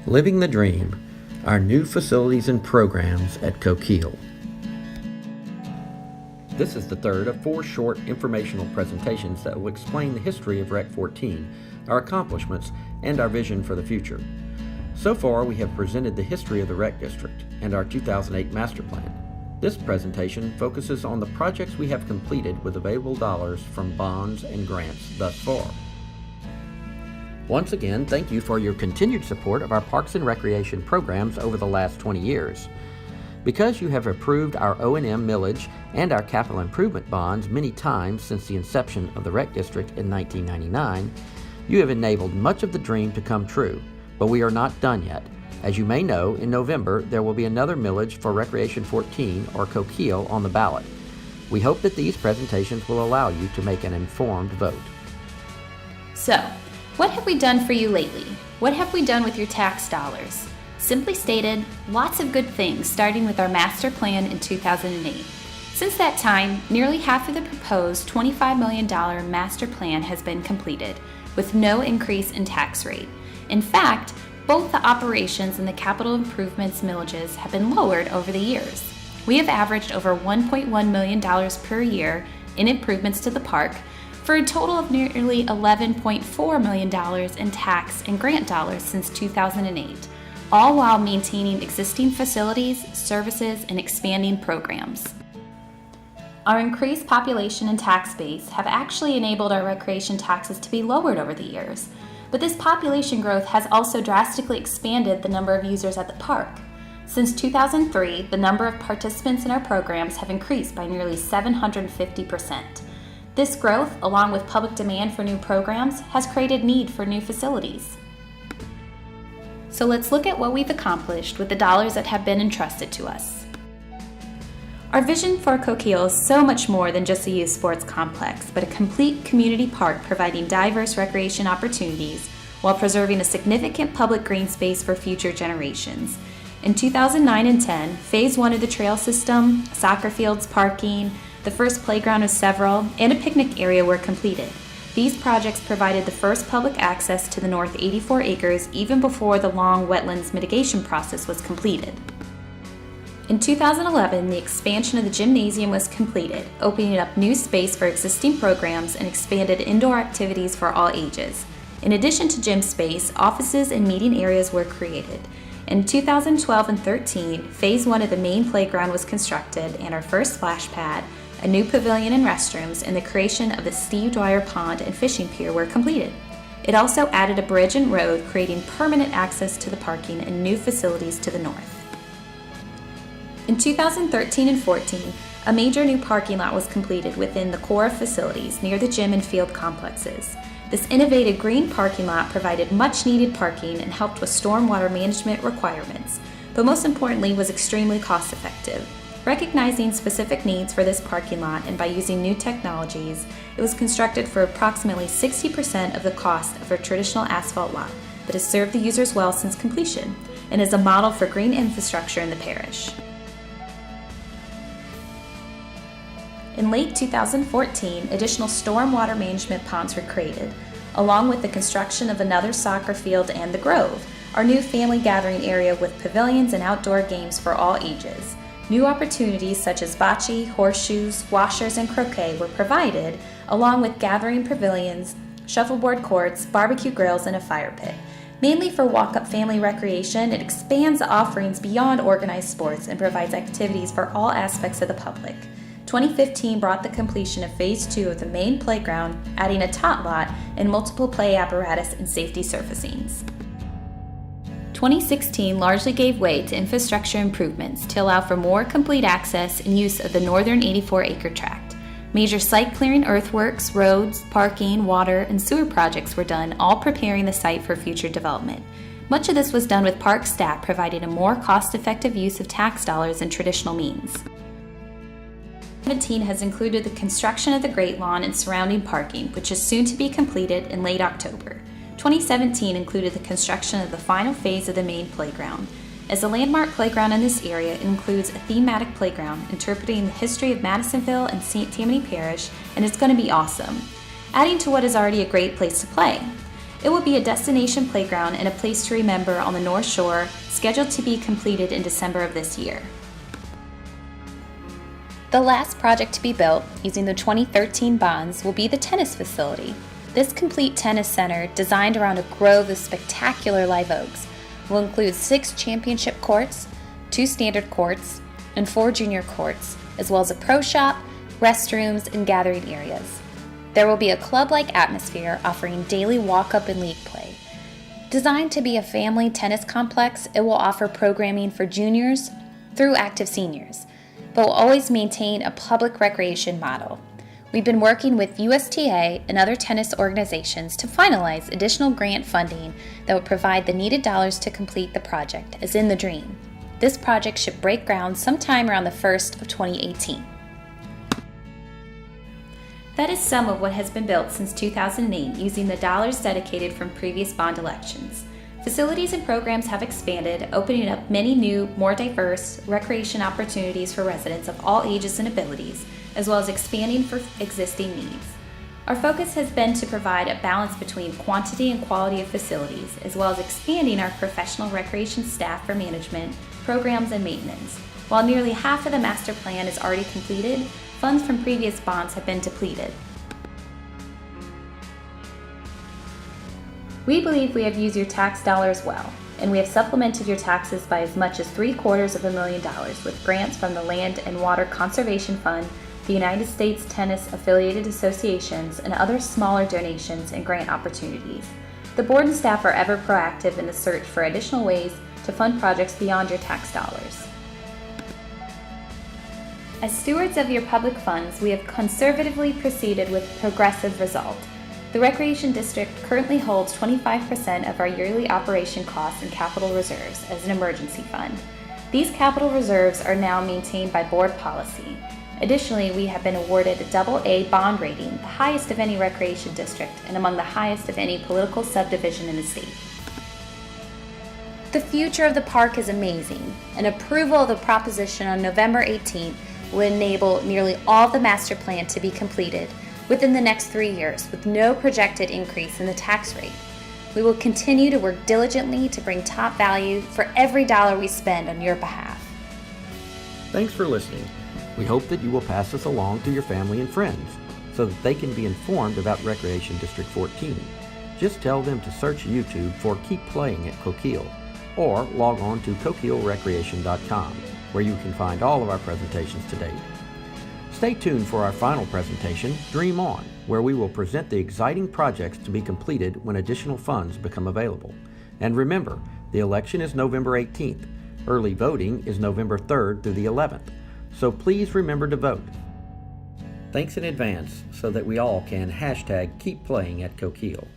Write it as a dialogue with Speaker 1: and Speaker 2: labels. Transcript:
Speaker 1: Living the Dream, our new facilities and programs at Coquille. This is the third of 4 short informational presentations that will explain the history of Rec 14, our accomplishments, and our vision for the future. So far, we have presented the history of the Rec District and our 2008 Master Plan. This presentation focuses on the projects we have completed with available dollars from bonds and grants thus far. Once again, thank you for your continued support of our Parks and Recreation programs over the last 20 years. Because you have approved our O&M millage and our capital improvement bonds many times since the inception of the Rec District in 1999, you have enabled much of the dream to come true, but we are not done yet. As you may know, in November there will be another millage for Recreation 14 or Coquille on the ballot. We hope that these presentations will allow you to make an informed vote.
Speaker 2: So, what have we done for you lately? What have we done with your tax dollars? Simply stated, lots of good things, starting with our master plan in 2008. Since that time, nearly half of the proposed $25 million master plan has been completed, with no increase in tax rate. In fact, both the operations and the capital improvements millages have been lowered over the years. We have averaged over $1.1 million per year in improvements to the park, for a total of nearly $11.4 million in tax and grant dollars since 2008, all while maintaining existing facilities, services, and expanding programs. Our increased population and tax base have actually enabled our recreation taxes to be lowered over the years, but this population growth has also drastically expanded the number of users at the park. Since 2003, the number of participants in our programs have increased by nearly 750%. This growth, along with public demand for new programs, has created need for new facilities. So let's look at what we've accomplished with the dollars that have been entrusted to us. Our vision for Coquille is so much more than just a youth sports complex, but a complete community park providing diverse recreation opportunities while preserving a significant public green space for future generations. In 2009 and 10, Phase 1 of the trail system, soccer fields, parking, the first playground of several, and a picnic area were completed. These projects provided the first public access to the north 84 acres even before the long wetlands mitigation process was completed. In 2011, the expansion of the gymnasium was completed, opening up new space for existing programs and expanded indoor activities for all ages. In addition to gym space, offices and meeting areas were created. In 2012 and 13, Phase 1 of the main playground was constructed and our first splash pad, a new pavilion and restrooms, and the creation of the Steve Dwyer Pond and fishing pier were completed. It also added a bridge and road, creating permanent access to the parking and new facilities to the north. In 2013 and 14, a major new parking lot was completed within the core facilities near the gym and field complexes. This innovative green parking lot provided much needed parking and helped with stormwater management requirements, but most importantly was extremely cost effective. Recognizing specific needs for this parking lot and by using new technologies, it was constructed for approximately 60% of the cost of a traditional asphalt lot, but has served the users well since completion and is a model for green infrastructure in the parish. In late 2014, additional stormwater management ponds were created, along with the construction of another soccer field and the Grove, our new family gathering area with pavilions and outdoor games for all ages. New opportunities such as bocce, horseshoes, washers, and croquet were provided, along with gathering pavilions, shuffleboard courts, barbecue grills, and a fire pit. Mainly for walk-up family recreation, it expands the offerings beyond organized sports and provides activities for all aspects of the public. 2015 brought the completion of Phase 2 of the main playground, adding a tot lot and multiple play apparatus and safety surfacings. 2016 largely gave way to infrastructure improvements to allow for more complete access and use of the northern 84-acre tract. Major site clearing earthworks, roads, parking, water, and sewer projects were done, all preparing the site for future development. Much of this was done with park staff providing a more cost-effective use of tax dollars than traditional means. 2017 has included the construction of the Great Lawn and surrounding parking, which is soon to be completed in late October. 2017 included the construction of the final phase of the main playground. As a landmark playground in this area, it includes a thematic playground interpreting the history of Madisonville and St. Tammany Parish, and it's going to be awesome, adding to what is already a great place to play. It will be a destination playground and a place to remember on the North Shore, scheduled to be completed in December of this year. The last project to be built, using the 2013 bonds, will be the tennis facility. This complete tennis center, designed around a grove of spectacular live oaks, will include 6 championship courts, 2 standard courts, and 4 junior courts, as well as a pro shop, restrooms, and gathering areas. There will be a club-like atmosphere offering daily walk-up and league play. Designed to be a family tennis complex, it will offer programming for juniors through active seniors, but will always maintain a public recreation model. We've been working with USTA and other tennis organizations to finalize additional grant funding that will provide the needed dollars to complete the project, as in the dream. This project should break ground sometime around the 1st of 2018. That is some of what has been built since 2008 using the dollars dedicated from previous bond elections. Facilities and programs have expanded, opening up many new, more diverse recreation opportunities for residents of all ages and abilities, as well as expanding for existing needs. Our focus has been to provide a balance between quantity and quality of facilities, as well as expanding our professional recreation staff for management, programs, and maintenance. While nearly half of the master plan is already completed, funds from previous bonds have been depleted. We believe we have used your tax dollars well, and we have supplemented your taxes by as much as $750,000 with grants from the Land and Water Conservation Fund, the United States Tennis Affiliated Associations, and other smaller donations and grant opportunities. The board and staff are ever proactive in the search for additional ways to fund projects beyond your tax dollars. As stewards of your public funds, we have conservatively proceeded with a progressive result. The Recreation District currently holds 25% of our yearly operation costs and capital reserves as an emergency fund. These capital reserves are now maintained by board policy. Additionally, we have been awarded a AA bond rating, the highest of any recreation district and among the highest of any political subdivision in the state. The future of the park is amazing, and approval of the proposition on November 18th will enable nearly all the master plan to be completed within the next 3 years with no projected increase in the tax rate. We will continue to work diligently to bring top value for every dollar we spend on your behalf.
Speaker 1: Thanks for listening. We hope that you will pass us along to your family and friends so that they can be informed about Recreation District 14. Just tell them to search YouTube for Keep Playing at Coquille or log on to coquillerecreation.com where you can find all of our presentations to date. Stay tuned for our final presentation, Dream On, where we will present the exciting projects to be completed when additional funds become available. And remember, the election is November 18th. Early voting is November 3rd through the 11th. So please remember to vote. Thanks in advance so that we all can #KeepPlaying at Coquille.